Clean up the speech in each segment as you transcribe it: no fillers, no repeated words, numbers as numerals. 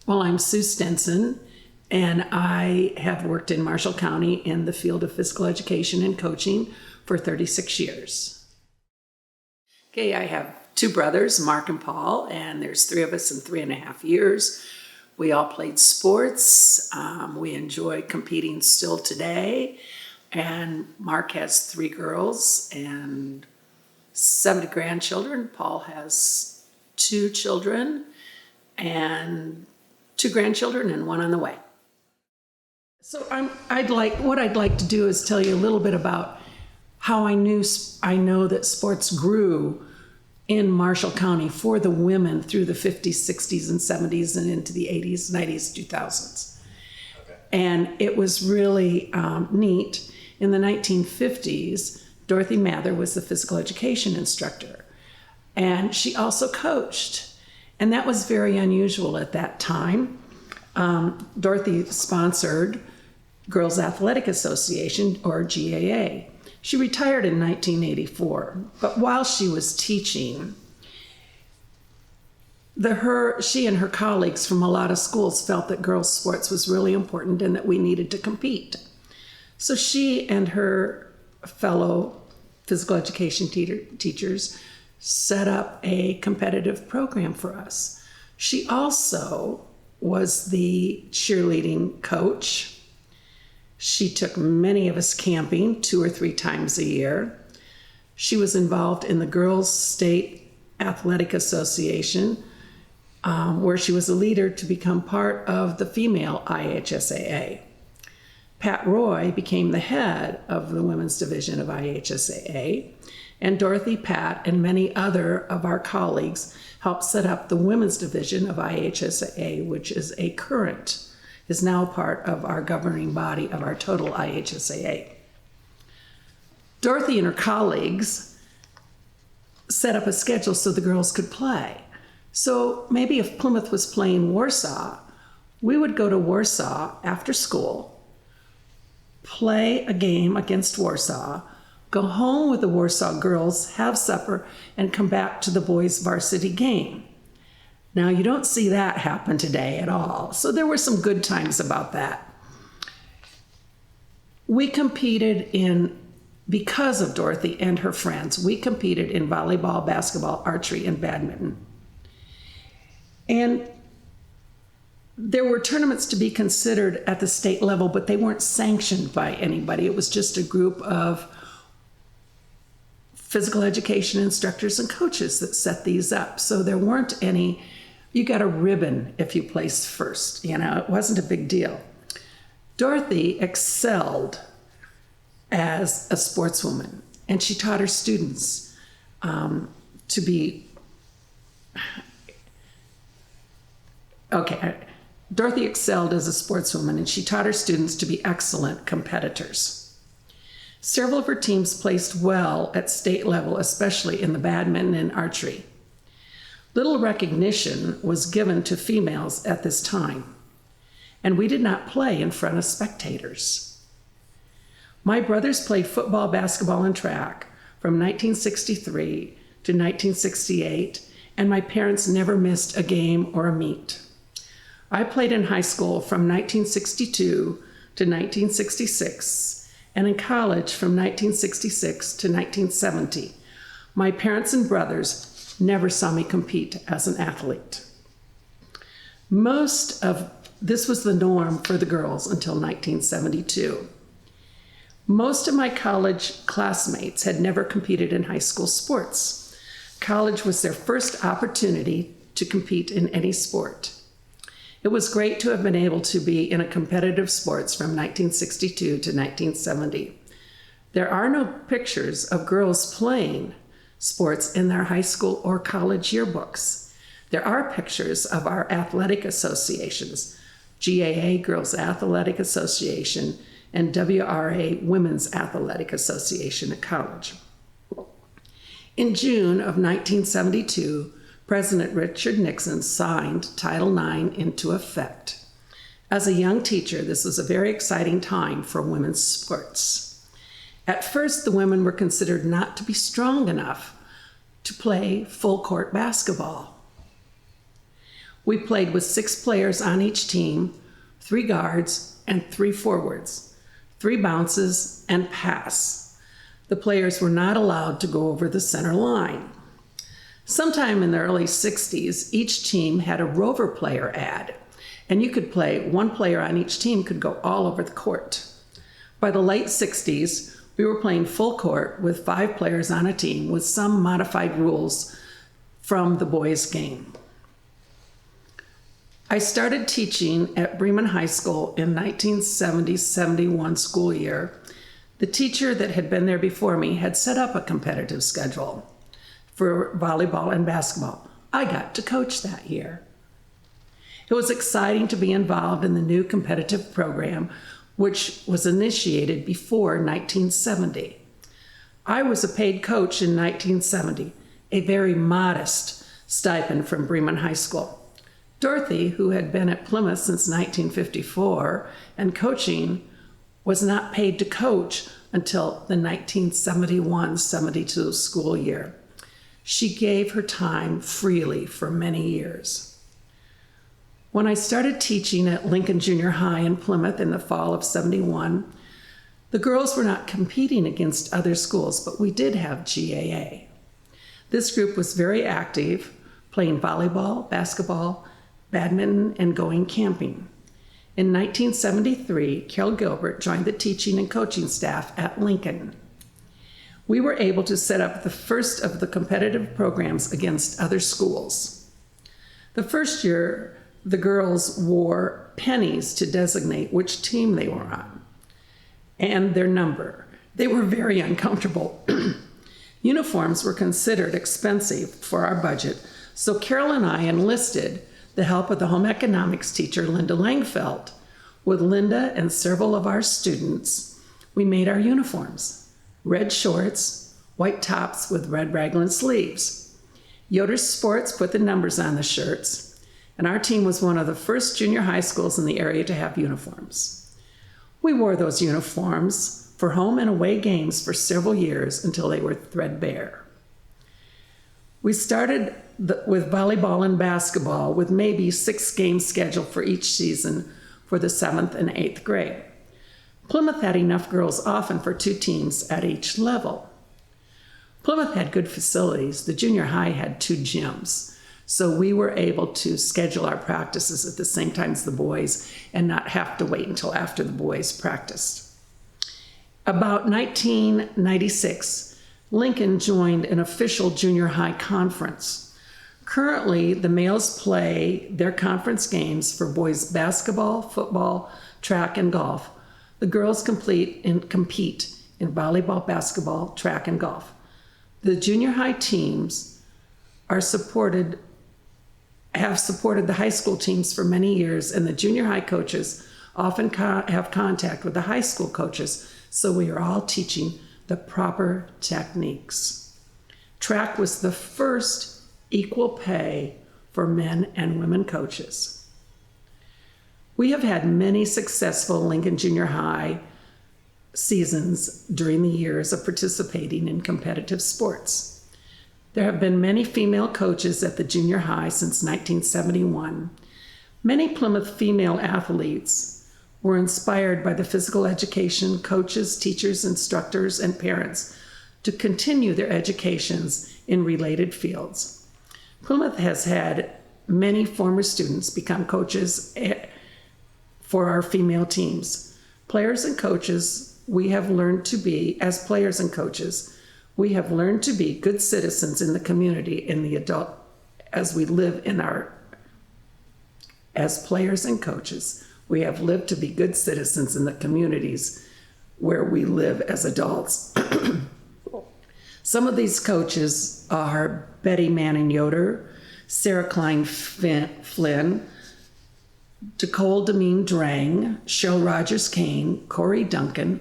Well, I'm Sue Stinson, and I have worked in Marshall County in the field of physical education and coaching for 36 years. Okay, I have two brothers, Mark and Paul, and there's three of us in 3.5 years. We all played sports. We enjoy competing still today. And Mark has 3 girls and 7 grandchildren. Paul has 2 children and 2 grandchildren and 1 on the way. So what I'd like to do is tell you a little bit about how I know that sports grew in Marshall County for the women through the 50s, 60s, and 70s and into the 80s, 90s, 2000s. Okay. And it was really neat. In the 1950s, Dorothy Mather was the physical education instructor, and she also coached. And that was very unusual at that time. Dorothy sponsored Girls Athletic Association, or GAA. She retired in 1984, but while she was teaching, she and her colleagues from a lot of schools felt that girls' sports was really important and that we needed to compete. So she and her fellow physical education teachers set up a competitive program for us. She also was the cheerleading coach. She took many of us camping 2 or 3 times a year. She was involved in the Girls State Athletic Association, where she was a leader to become part of the female IHSAA. Pat Roy became the head of the women's division of IHSAA, and Dorothy, Pat, and many other of our colleagues helped set up the women's division of IHSAA, which is now part of our governing body of our total IHSAA. Dorothy and her colleagues set up a schedule so the girls could play. So maybe if Plymouth was playing Warsaw, we would go to Warsaw after school, play a game against Warsaw, go home with the Warsaw girls, have supper, and come back to the boys' varsity game. Now, you don't see that happen today at all. So there were some good times about that. Because of Dorothy and her friends, we competed in volleyball, basketball, archery, and badminton. And there were tournaments to be considered at the state level, but they weren't sanctioned by anybody. It was just a group of physical education instructors and coaches that set these up. So there weren't any. You got a ribbon if you placed first. It wasn't a big deal. Dorothy excelled as a sportswoman, and she taught her students to be, Dorothy excelled as a sportswoman, and she taught her students to be excellent competitors. Several of her teams placed well at state level, especially in the badminton and archery. Little recognition was given to females at this time, and we did not play in front of spectators. My brothers played football, basketball, and track from 1963 to 1968, and my parents never missed a game or a meet. I played in high school from 1962 to 1966, and in college from 1966 to 1970. My parents and brothers never saw me compete as an athlete. This was the norm for the girls until 1972. Most of my college classmates had never competed in high school sports. College was their first opportunity to compete in any sport. It was great to have been able to be in a competitive sports from 1962 to 1970. There are no pictures of girls playing sports in their high school or college yearbooks. There are pictures of our athletic associations, GAA, Girls Athletic Association, and WRA, Women's Athletic Association at college. In June of 1972, President Richard Nixon signed Title IX into effect. As a young teacher, this was a very exciting time for women's sports. At first, the women were considered not to be strong enough to play full court basketball. We played with 6 players on each team, 3 guards and 3 forwards, 3 bounces and pass. The players were not allowed to go over the center line. Sometime in the early 60s, each team had a rover player ad, and you could play, 1 player on each team could go all over the court. By the late 60s, we were playing full court with 5 players on a team with some modified rules from the boys' game. I started teaching at Bremen High School in 1970-71 school year. The teacher that had been there before me had set up a competitive schedule for volleyball and basketball. I got to coach that year. It was exciting to be involved in the new competitive program, which was initiated before 1970. I was a paid coach in 1970, a very modest stipend from Bremen High School. Dorothy, who had been at Plymouth since 1954 and coaching, was not paid to coach until the 1971-72 school year. She gave her time freely for many years. When I started teaching at Lincoln Junior High in Plymouth in the fall of '71, the girls were not competing against other schools, but we did have GAA. This group was very active, playing volleyball, basketball, badminton, and going camping. In 1973, Carol Gilbert joined the teaching and coaching staff at Lincoln. We were able to set up the first of the competitive programs against other schools. The first year, the girls wore pennies to designate which team they were on and their number. They were very uncomfortable. Uniforms were considered expensive for our budget, so Carol and I enlisted the help of the home economics teacher, Linda Langfeld. With Linda and several of our students, we made our uniforms: red shorts, white tops with red raglan sleeves. Yoder Sports put the numbers on the shirts, and our team was one of the first junior high schools in the area to have uniforms. We wore those uniforms for home and away games for several years until they were threadbare. We started with volleyball and basketball with maybe 6 games scheduled for each season for the 7th and 8th grade. Plymouth had enough girls often for 2 teams at each level. Plymouth had good facilities. The junior high had 2 gyms, so we were able to schedule our practices at the same time as the boys and not have to wait until after the boys practiced. About 1996, Lincoln joined an official junior high conference. Currently, the males play their conference games for boys basketball, football, track, and golf. The girls compete in volleyball, basketball, track, and golf. The junior high teams have supported the high school teams for many years, and the junior high coaches often have contact with the high school coaches, so we are all teaching the proper techniques. Track was the first equal pay for men and women coaches. We have had many successful Lincoln Junior High seasons during the years of participating in competitive sports. There have been many female coaches at the junior high since 1971. Many Plymouth female athletes were inspired by the physical education coaches, teachers, instructors, and parents to continue their educations in related fields. Plymouth has had many former students become coaches for our female teams. Players and coaches, we have learned to be, as players and coaches, we have learned to be good citizens in the community in the adult, as players and coaches, we have lived to be good citizens in the communities where we live as adults. Some of these coaches are Betty Manning Yoder, Sarah Klein Flynn, Nicole Demeen Drang, Cheryl Rogers Kane, Corey Duncan,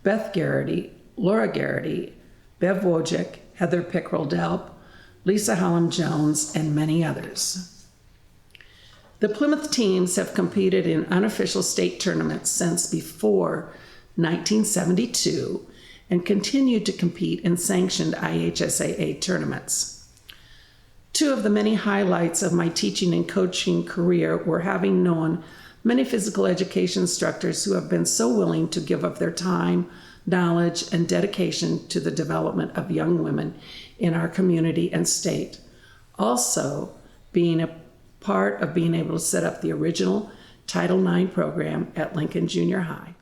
Beth Garrity, Laura Garrity, Bev Wojcik, Heather Pickrell-Delp, Lisa Hallam Jones, and many others. The Plymouth teams have competed in unofficial state tournaments since before 1972 and continue to compete in sanctioned IHSAA tournaments. Two of the many highlights of my teaching and coaching career were having known many physical education instructors who have been so willing to give up their time, knowledge, and dedication to the development of young women in our community and state. Also, being a part of being able to set up the original Title IX program at Lincoln Junior High.